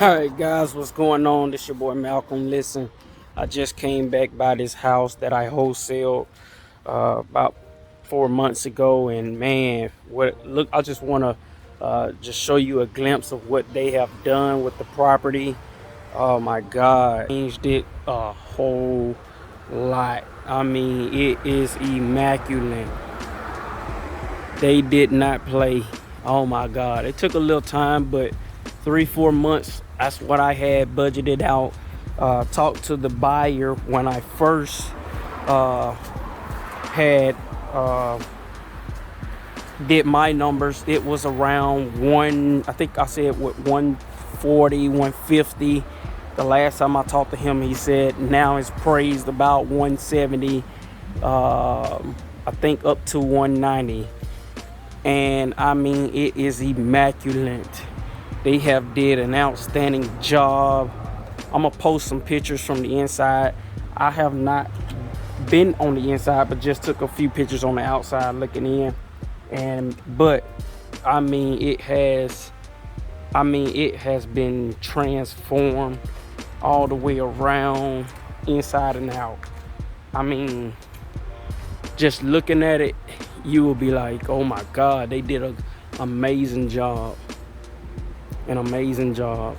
Alright guys, what's going on? This your boy Malcolm. Listen, I just came back by this house that I wholesaled about 4 months ago, and man, I just want to just show you a glimpse of what they have done with the property. Oh my god, changed it a whole lot. I mean, it is immaculate. They did not play. Oh my god, it took a little time, but 3-4 months, that's what I had budgeted out. Talked to the buyer when I first had did my numbers. It was around I think I said what, 140, 150. The last time I talked to him, he said now it's praised about 170, I think up to 190. And I mean, it is immaculate. They have did an outstanding job. I'm gonna post some pictures from the inside. I have not been on the inside, but just took a few pictures on the outside looking in. But I mean, it has been transformed all the way around, inside and out. I mean, just looking at it, you will be like, oh my god, they did an amazing job. An amazing job.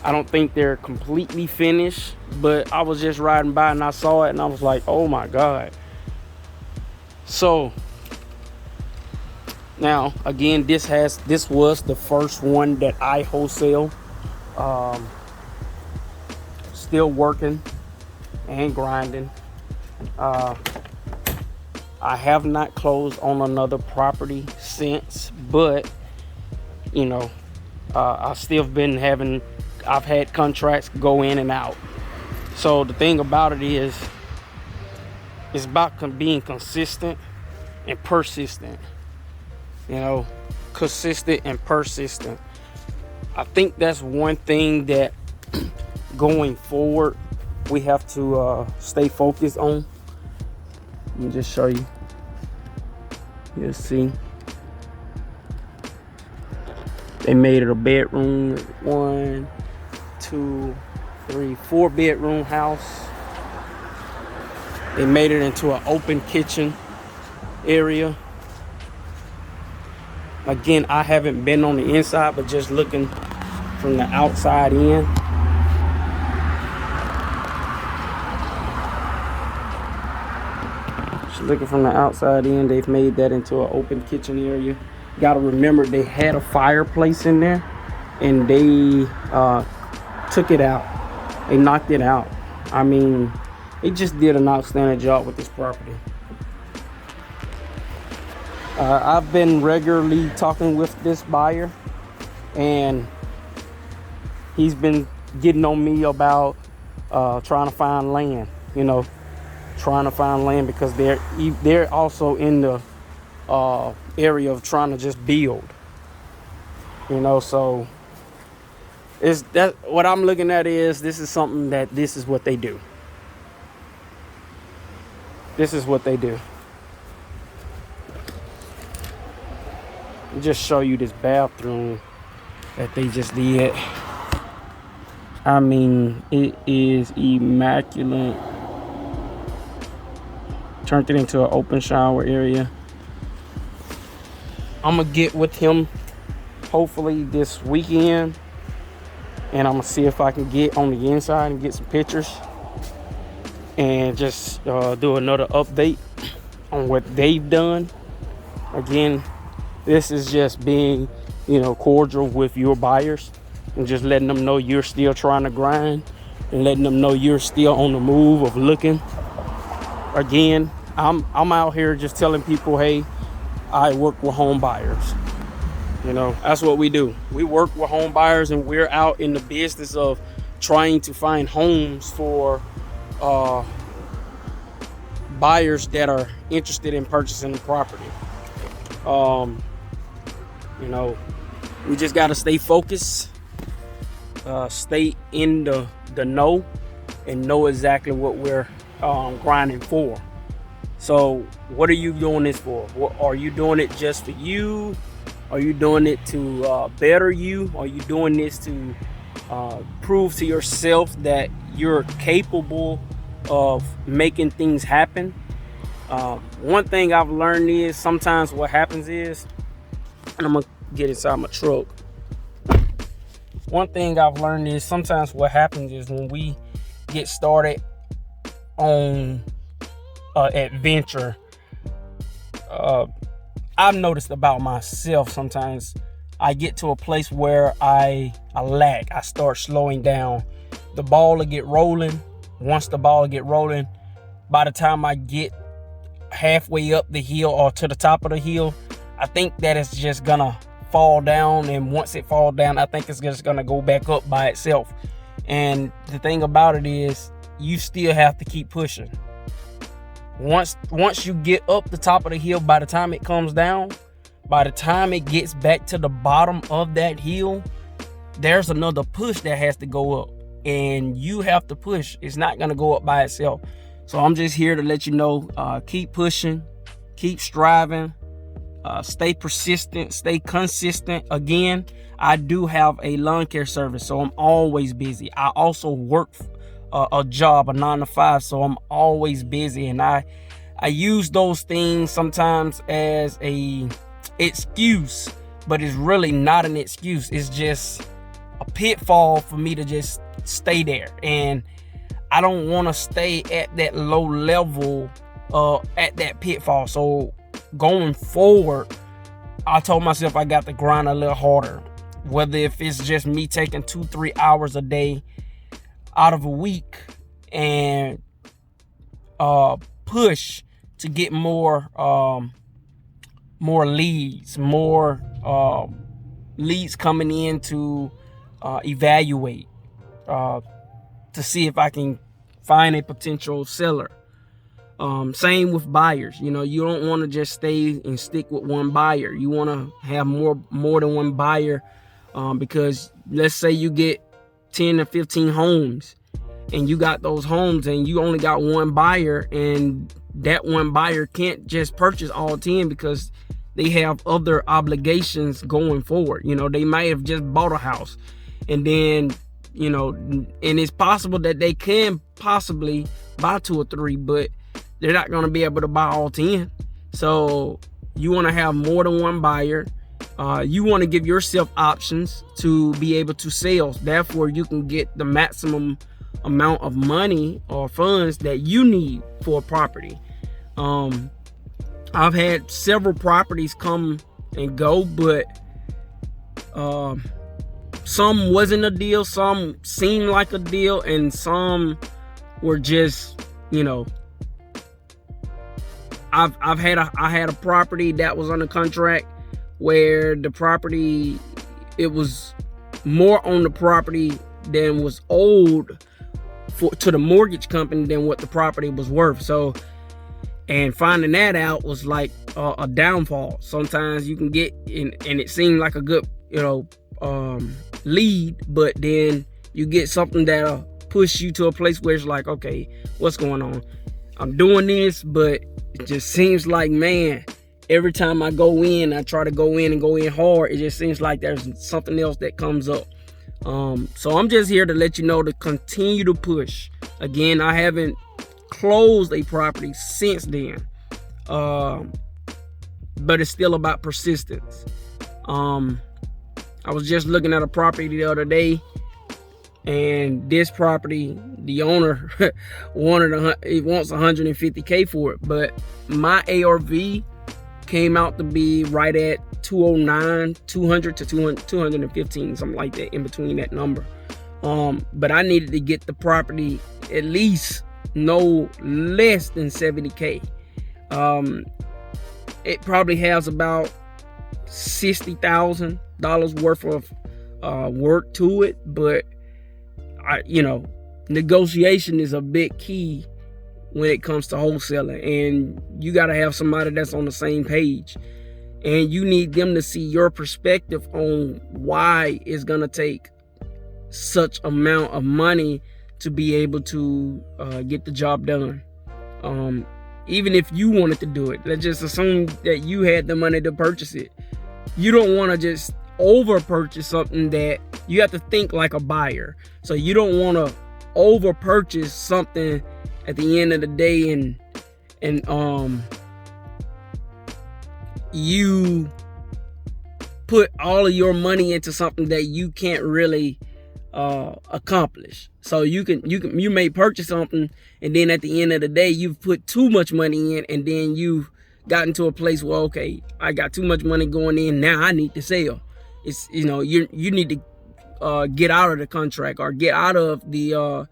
I don't think they're completely finished, but I was just riding by and I saw it and I was like, oh my god. So now again, this was the first one that I wholesale. Still working and grinding. I have not closed on another property since, but you know, I've had contracts go in and out. So the thing about it is, it's about being consistent and persistent. You know, consistent and persistent. I think that's one thing that going forward we have to stay focused on. Let me just show you. You'll see. They made it a bedroom, 1, 2, 3, 4 bedroom house. They made it into an open kitchen area. Again, I haven't been on the inside, but just looking from the outside in. Just looking from the outside in, they've made that into an open kitchen area. Got to remember, they had a fireplace in there and they took it out. They knocked it out. I mean, they just did an outstanding job with this property. I've been regularly talking with this buyer, and he's been getting on me about trying to find land. You know, trying to find land because they're also in the area of trying to just build. You know, so is that what I'm looking at? Is this is something that this is what they do. This is what they do. Just show you this bathroom that they just did. I mean, it is immaculate. Turned it into an open shower area. I'm gonna get with him hopefully this weekend, and I'm gonna see if I can get on the inside and get some pictures and just do another update on what they've done. Again, this is just being, you know, cordial with your buyers and just letting them know you're still trying to grind and letting them know you're still on the move of looking. Again, I'm out here just telling people, hey, I work with home buyers. You know, that's what we do. We work with home buyers, and we're out in the business of trying to find homes for buyers that are interested in purchasing the property. You know, we just got to stay focused, stay in the know, and know exactly what we're grinding for. So what are you doing this for? Are you doing it just for you? Are you doing it to better you? Are you doing this to prove to yourself that you're capable of making things happen. One thing I've learned is sometimes what happens is, and I'm gonna get inside my truck. One thing I've learned is sometimes what happens is when we get started on an adventure, I've noticed about myself sometimes I get to a place where I lag. I start slowing down. The ball will get rolling. Once the ball get rolling, by the time I get halfway up the hill or to the top of the hill, I think that it's just gonna fall down. And once it falls down, I think it's just gonna go back up by itself. And the thing about it is, you still have to keep pushing. Once you get up the top of the hill, by the time it comes down, by the time it gets back to the bottom of that hill, there's another push that has to go up, and you have to push. It's not gonna go up by itself. So I'm just here to let you know, keep pushing, keep striving, stay persistent, stay consistent. Again, I do have a lawn care service, so I'm always busy. I also work a job, a 9-to-5, so I'm always busy, and I use those things sometimes as a excuse, but it's really not an excuse. It's just a pitfall for me to just stay there, and I don't want to stay at that low level, at that pitfall. So going forward, I told myself I got to grind a little harder, whether if it's just me taking 2-3 hours a day out of a week and push to get more leads, more leads coming in to evaluate, to see if I can find a potential seller. Same with buyers. You know, you don't want to just stay and stick with one buyer. You want to have more than one buyer, because let's say you get 10 to 15 homes, and you got those homes and you only got one buyer, and that one buyer can't just purchase all 10 because they have other obligations going forward. You know, they might have just bought a house, and then, you know, and it's possible that they can possibly buy 2 or 3, but they're not going to be able to buy all 10. So you want to have more than one buyer. You want to give yourself options to be able to sell. Therefore, you can get the maximum amount of money or funds that you need for a property. I've had several properties come and go, but some wasn't a deal, some seemed like a deal, and some were just, you know, I had a property that was under contract where the property, it was more on the property than was owed to the mortgage company than what the property was worth. So, and finding that out was like a downfall. Sometimes you can get in, and it seemed like a good, you know, lead, but then you get something that'll push you to a place where it's like, okay, what's going on? I'm doing this, but it just seems like, man, every time I go in, I try to go in and go in hard, it just seems like there's something else that comes up. So I'm just here to let you know to continue to push. Again, I haven't closed a property since then, but it's still about persistence. I was just looking at a property the other day, and this property, the owner wants $150K for it, but my ARV came out to be right at 209, 200 to 215, something like that, in between that number. But I needed to get the property at least no less than 70K. It probably has about $60,000 worth of work to it, but you know, negotiation is a big key when it comes to wholesaling, and you got to have somebody that's on the same page, and you need them to see your perspective on why it's gonna take such amount of money to be able to get the job done. Even if you wanted to do it, let's just assume that you had the money to purchase it. You don't want to just over purchase something, that you have to think like a buyer. So you don't want to over purchase something at the end of the day, and you put all of your money into something that you can't really accomplish. So you may purchase something, and then at the end of the day you've put too much money in, and then you've gotten to a place where, okay, I got too much money going in, now I need to sell. It's, you know, you need to get out of the contract, or get out of the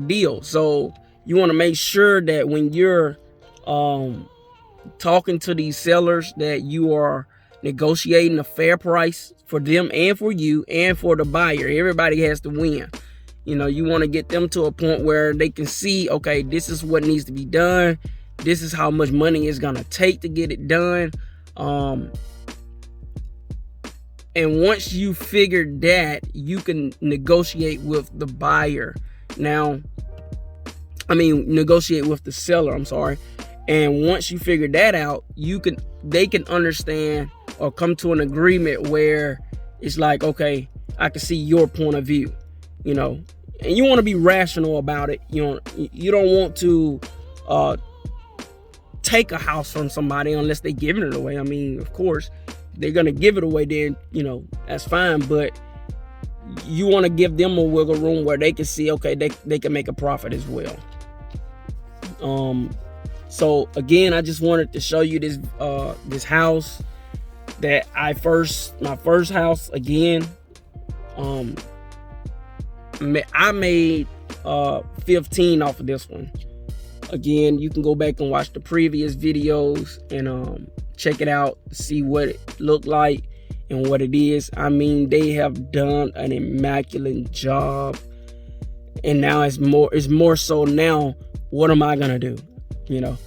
deal. So you want to make sure that when you're talking to these sellers, that you are negotiating a fair price for them and for you and for the buyer. Everybody has to win. You know, you want to get them to a point where they can see, okay, this is what needs to be done. This is how much money it's going to take to get it done. And once you figure that, you can negotiate with the buyer. Negotiate with the seller, I'm sorry. And once you figure that out, they can understand or come to an agreement where it's like, okay, I can see your point of view, you know. And you want to be rational about it. You don't want to take a house from somebody unless they're giving it away. I mean, of course, they're going to give it away, then, you know, that's fine. But you want to give them a wiggle room where they can see, okay, they can make a profit as well. So again, I just wanted to show you this house that my first house. Again, I made 15 off of this one. Again, you can go back and watch the previous videos and check it out, see what it looked like and what it is. I mean, they have done an immaculate job, and now it's more so now, what am I gonna do? You know,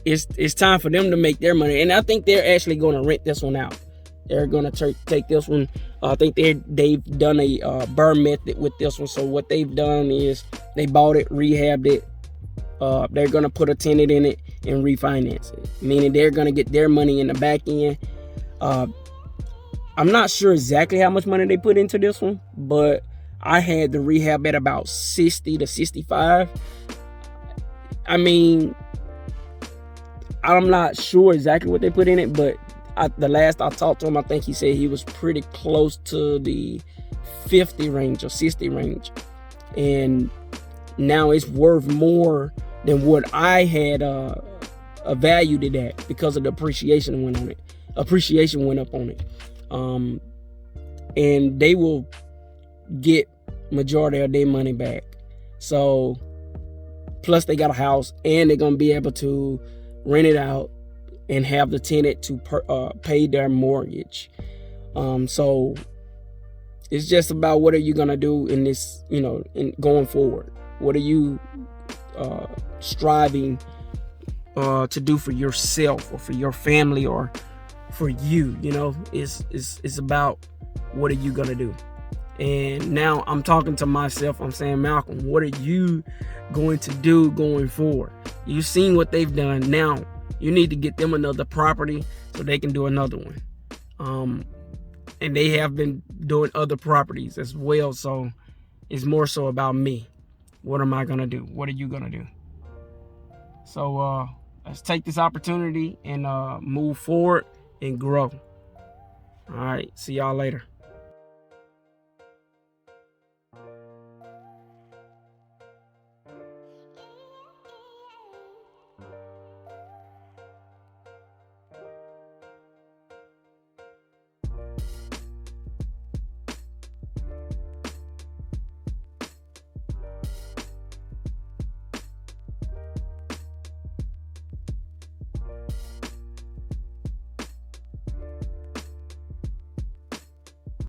it's time for them to make their money, and I think they're actually going to rent this one out. They're going to take this one. I think they've done a burn method with this one. So what they've done is they bought it, rehabbed it. They're going to put a tenant in it and refinance it, meaning they're going to get their money in the back end. I'm not sure exactly how much money they put into this one, but I had the rehab at about 60 to 65. I mean, I'm not sure exactly what they put in it, but the last I talked to him, I think he said he was pretty close to the 50 range or 60 range. And now it's worth more than what I had valued it at, because of the appreciation went on it. Appreciation went up on it. And they will get majority of their money back. So plus they got a house, and they're gonna be able to rent it out and have the tenant to pay their mortgage. So it's just about, what are you gonna do in this, you know, in going forward? What are you striving to do for yourself or for your family or for you? You know, it's about, what are you gonna do? And now I'm talking to myself. I'm saying, Malcolm, what are you going to do going forward? You've seen what they've done. Now you need to get them another property so they can do another one. And they have been doing other properties as well. So it's more so about me. What am I gonna do? What are you gonna do? So let's take this opportunity and move forward and grow. All right, see y'all later.